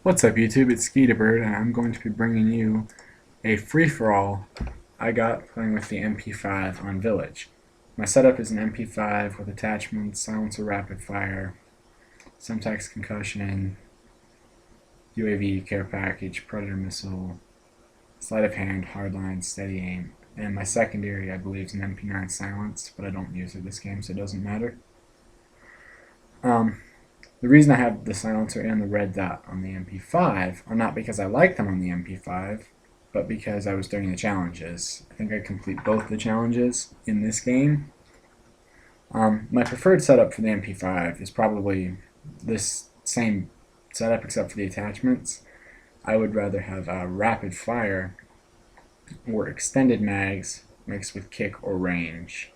What's up YouTube, it's Skeetabird and I'm going to be bringing you a free-for-all I got playing with the MP5 on Village. My setup is an MP5 with attachments, silencer rapid fire, Semtex concussion, UAV care package, predator missile, sleight of hand, hardline, steady aim, and my secondary I believe is an MP9 silenced, but I don't use it this game so it doesn't matter. The reason I have the silencer and the red dot on the MP5 are not because I like them on the MP5, but because I was doing the challenges. I think I complete both the challenges in this game. My preferred setup for the MP5 is probably this same setup except for the attachments. I would rather have rapid fire or extended mags mixed with kick or range.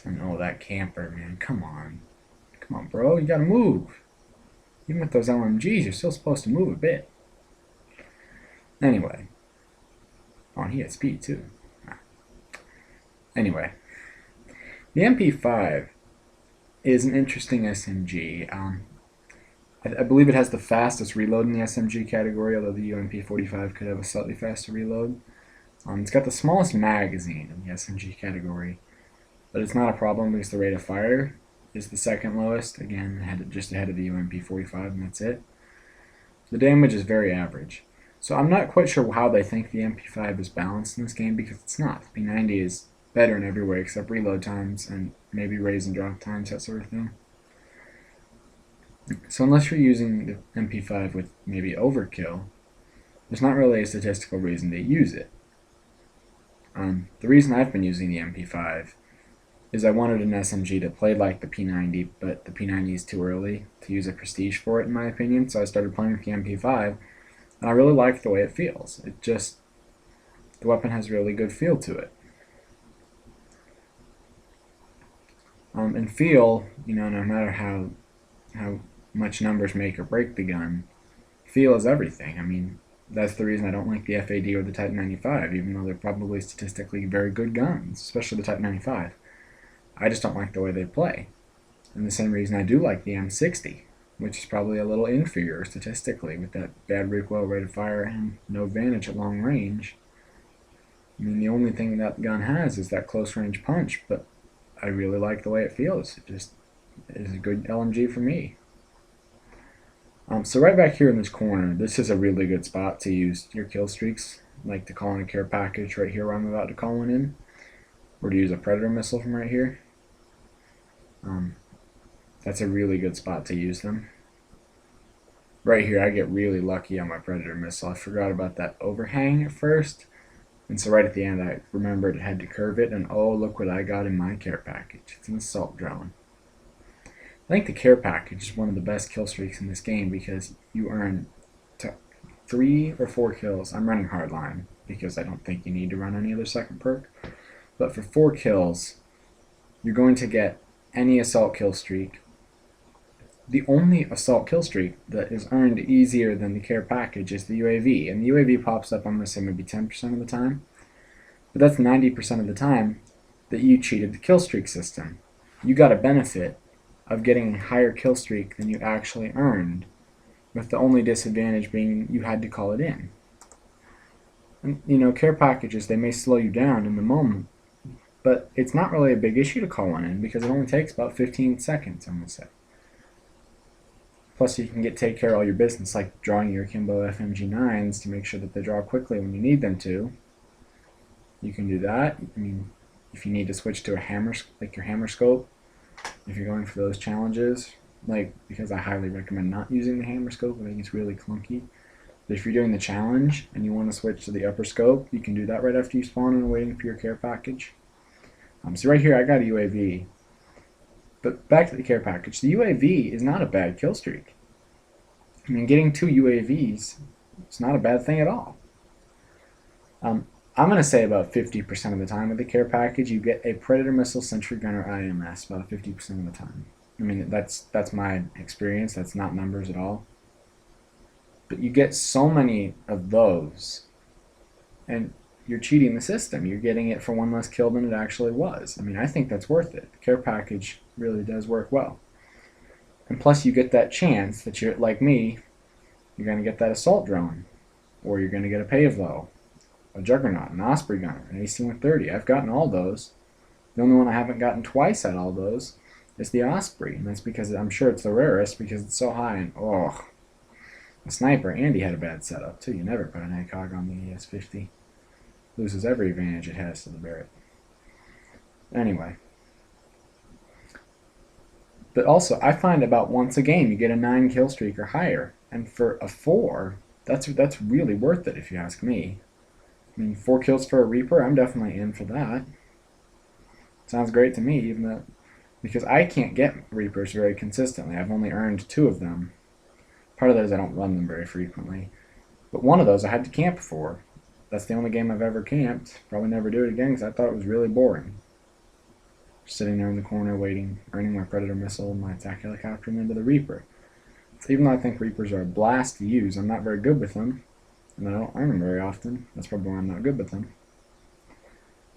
And oh, that camper, man, come on. Come on, bro, you gotta move. Even with those LMGs, you're still supposed to move a bit. Anyway. Oh, and he had speed, too. Anyway. The MP5 is an interesting SMG. I believe it has the fastest reload in the SMG category, although the MP45 could have a slightly faster reload. It's got the smallest magazine in the SMG category, but it's not a problem because the rate of fire is the second lowest, again just ahead of the MP45, and that's it. The damage is very average. So I'm not quite sure how they think the MP5 is balanced in this game, because it's not. The P90 is better in every way except reload times and maybe raise and drop times, that sort of thing. So unless you're using the MP5 with maybe overkill, there's not really a statistical reason to use it. The reason I've been using the MP5 is I wanted an SMG that played like the P90, but the P90 is too early to use a prestige for it, in my opinion, so I started playing with the MP5, and I really like the way it feels. The weapon has a really good feel to it. And feel, no matter how much numbers make or break the gun, feel is everything. I mean, that's the reason I don't like the FAD or the Type 95, even though they're probably statistically very good guns, especially the Type 95. I just don't like the way they play. And the same reason I do like the M60, which is probably a little inferior statistically with that bad recoil rate of fire and no advantage at long range. I mean, the only thing that gun has is that close range punch, but I really like the way it feels. It just is a good LMG for me. So right back here in this corner, this is a really good spot to use your kill streaks, like to call in a care package right here where I'm about to call one in, or to use a predator missile from right here. That's a really good spot to use them. Right here, I get really lucky on my predator missile. I forgot about that overhang at first, and so right at the end I remembered it had to curve it, and oh, look what I got in my care package. It's an assault drone. I think the care package is one of the best kill streaks in this game because you earn 3 or 4 kills. I'm running hardline because I don't think you need to run any other second perk, but for 4 kills you're going to get any assault kill streak. The only assault kill streak that is earned easier than the care package is the UAV, and the UAV pops up, I'm going to say maybe 10% of the time, but that's 90% of the time that you cheated the kill streak system. You got a benefit of getting a higher kill streak than you actually earned, with the only disadvantage being you had to call it in. And, care packages, they may slow you down in the moment, but it's not really a big issue to call one in because it only takes about 15 seconds, I'm going to say. Plus, you can take care of all your business, like drawing your Kimbo FMG9s to make sure that they draw quickly when you need them to. You can do that. I mean, if you need to switch to a hammer, like your hammer scope, if you're going for those challenges, because I highly recommend not using the hammer scope. I think it's really clunky. But if you're doing the challenge and you want to switch to the upper scope, you can do that right after you spawn and waiting for your care package. So right here I got a UAV. But back to the care package. The UAV is not a bad kill streak. I mean, getting 2 UAVs, it's not a bad thing at all. I'm going to say about 50% of the time with the care package, you get a Predator Missile, Sentry Gunner, IMS about 50% of the time. I mean, that's my experience. That's not numbers at all. But you get so many of those, and you're cheating the system. You're getting it for 1 less kill than it actually was. I mean, I think that's worth it. The care package really does work well. And plus you get that chance that you're, like me, you're going to get that assault drone, or you're going to get a Pavlo, a Juggernaut, an Osprey gunner, an AC-130. I've gotten all those. The only one I haven't gotten twice at all those is the Osprey, and that's because I'm sure it's the rarest because it's so high. And the sniper, Andy had a bad setup too. You never put an ACOG on the ES-50. Loses every advantage it has to the Barrett. Anyway. But also, I find about once a game you get a 9 kill streak or higher. And for a 4, that's really worth it if you ask me. I mean, 4 kills for a Reaper, I'm definitely in for that. Sounds great to me, even though, because I can't get Reapers very consistently. I've only earned 2 of them. Part of that is I don't run them very frequently. But one of those I had to camp for. That's the only game I've ever camped. Probably never do it again because I thought it was really boring. Just sitting there in the corner waiting, earning my Predator missile and my attack helicopter and into the Reaper. So even though I think Reapers are a blast to use, I'm not very good with them. And I don't earn them very often. That's probably why I'm not good with them.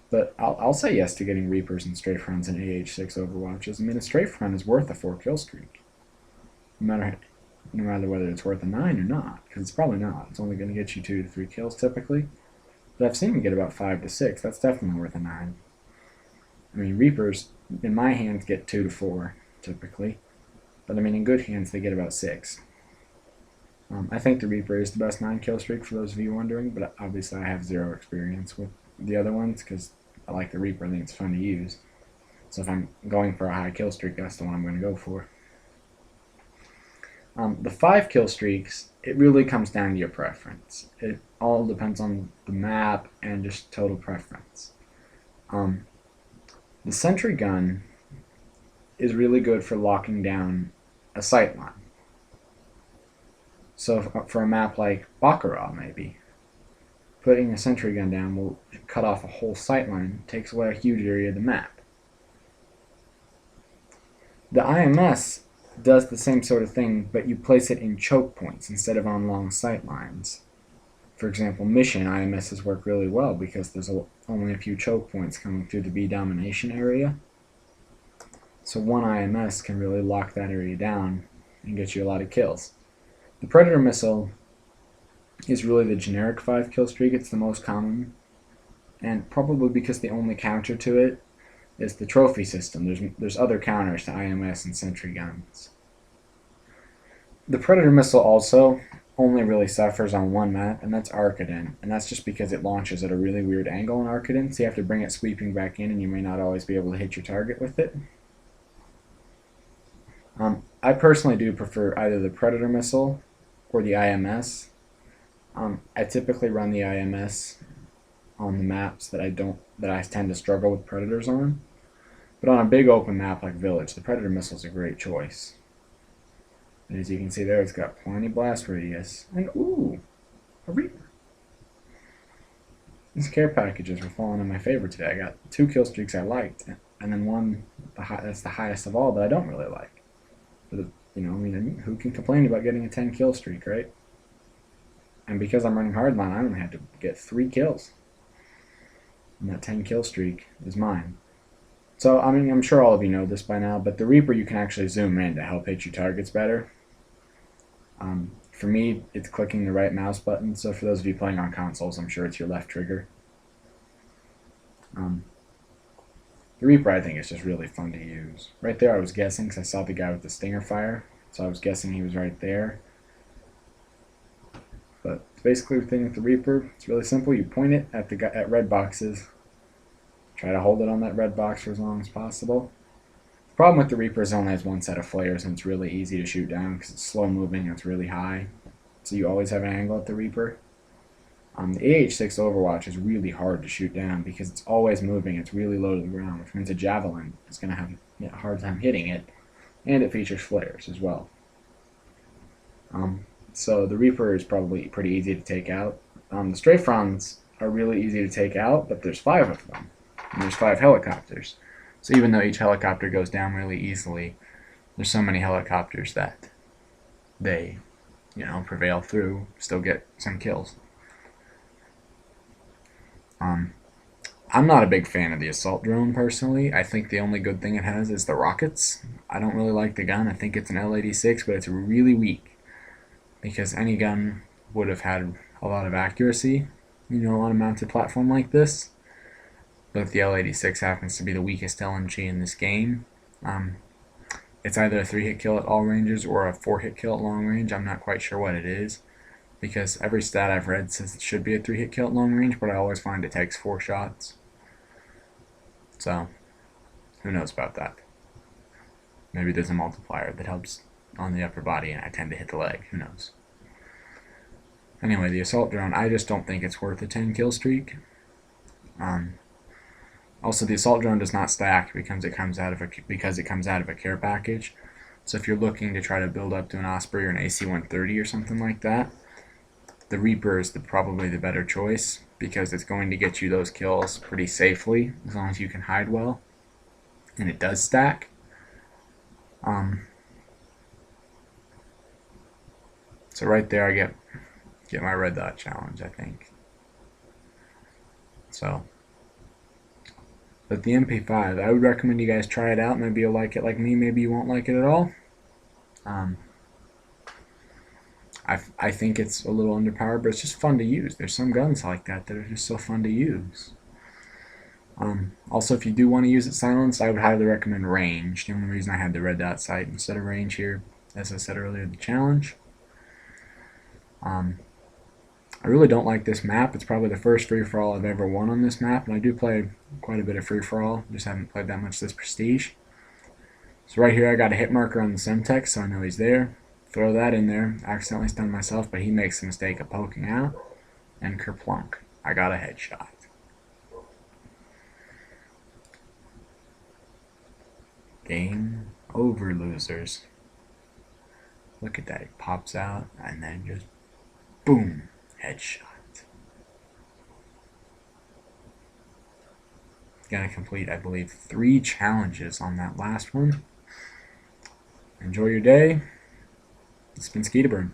But I'll say yes to getting Reapers and Strafe Runs and AH6 Overwatches. I mean, a Strafe Run is worth a 4 kill streak. No matter whether it's worth a 9 or not. Because it's probably not. It's only going to get you 2 to 3 kills typically. But I've seen them get about 5 to 6. That's definitely worth a 9. I mean, Reapers, in my hands, get 2 to 4, typically. But, I mean, in good hands, they get about 6. I think the Reaper is the best 9 kill streak, for those of you wondering, but obviously I have 0 experience with the other ones, because I like the Reaper. I think it's fun to use. So if I'm going for a high kill streak, that's the one I'm going to go for. The 5 kill streaks, it really comes down to your preference. It all depends on the map and just total preference. The sentry gun is really good for locking down a sight line. So for a map like Baccarat, maybe, putting a sentry gun down will cut off a whole sight line, takes away a huge area of the map. The IMS does the same sort of thing, but you place it in choke points instead of on long sight lines. For example, Mission IMSs work really well because there's only a few choke points coming through the B domination area. So one IMS can really lock that area down and get you a lot of kills. The Predator missile is really the generic 5 kill streak. It's the most common, and probably because the only counter to it is the trophy system. There's other counters to IMS and sentry guns. The Predator missile also only really suffers on one map, and that's Arkaden, and that's just because it launches at a really weird angle in Arkaden, so you have to bring it sweeping back in, and you may not always be able to hit your target with it. I personally do prefer either the Predator missile or the IMS. I typically run the IMS on the maps that I tend to struggle with Predators on. But on a big open map like Village, the Predator missile is a great choice. And as you can see there, it's got plenty blast radius. And ooh, a Reaper. These care packages were falling in my favor today. I got 2 kill streaks I liked, and then one that's the highest of all that I don't really like. But who can complain about getting a 10 kill streak, right? And because I'm running hardline, I only had to get 3 kills. And that 10 kill streak is mine. So, I mean, I'm sure all of you know this by now, but the Reaper you can actually zoom in to help hit your targets better. For me, it's clicking the right mouse button, so for those of you playing on consoles, I'm sure it's your left trigger. The Reaper, I think, is just really fun to use. Right there, I was guessing because I saw the guy with the stinger fire, so I was guessing he was right there. But basically, the thing with the Reaper, it's really simple. You point it at red boxes. Try to hold it on that red box for as long as possible. The problem with the Reaper is it only has one set of flares, and it's really easy to shoot down because it's slow moving and it's really high. So you always have an angle at the Reaper. The AH6 Overwatch is really hard to shoot down because it's always moving. It's really low to the ground, which means a javelin is going to have a hard time hitting it, and it features flares as well. So the Reaper is probably pretty easy to take out. The Strafe Runs are really easy to take out, but there's 5 of them, and there's 5 helicopters. So even though each helicopter goes down really easily, there's so many helicopters that they, prevail through, still get some kills. I'm not a big fan of the assault drone personally. I think the only good thing it has is the rockets. I don't really like the gun. I think it's an L86, but it's really weak. because any gun would have had a lot of accuracy, on a mounted platform like this. But the L86 happens to be the weakest LMG in this game. It's either a 3-hit kill at all ranges or a 4-hit kill at long range. I'm not quite sure what it is, because every stat I've read says it should be a 3-hit kill at long range, but I always find it takes 4 shots. So, who knows about that? Maybe there's a multiplier that helps on the upper body and I tend to hit the leg. Who knows? Anyway, the assault drone, I just don't think it's worth a 10 kill streak. Also, the assault drone does not stack because it comes out of a care package. So if you're looking to try to build up to an Osprey or an AC-130 or something like that, the Reaper is probably the better choice, because it's going to get you those kills pretty safely as long as you can hide well, and it does stack. So right there I get my red dot challenge, I think. So, but the MP5, I would recommend you guys try it out. Maybe you'll like it like me, maybe you won't like it at all. I think it's a little underpowered, but it's just fun to use. There's some guns like that are just so fun to use. Also, if you do want to use it silenced, I would highly recommend range. The only reason I had the red dot sight instead of range here, as I said earlier, the challenge. I really don't like this map. It's probably the first free-for-all I've ever won on this map, and I do play quite a bit of free-for-all. Just haven't played that much this Prestige. So right here I got a hit marker on the Semtex, so I know he's there. Throw that in there. Accidentally stunned myself, but he makes the mistake of poking out. And kerplunk. I got a headshot. Game over, losers. Look at that. It pops out, and then just boom. Headshot. Gonna complete, I believe, 3 challenges on that last one. Enjoy your day. It's been Skeeterburn.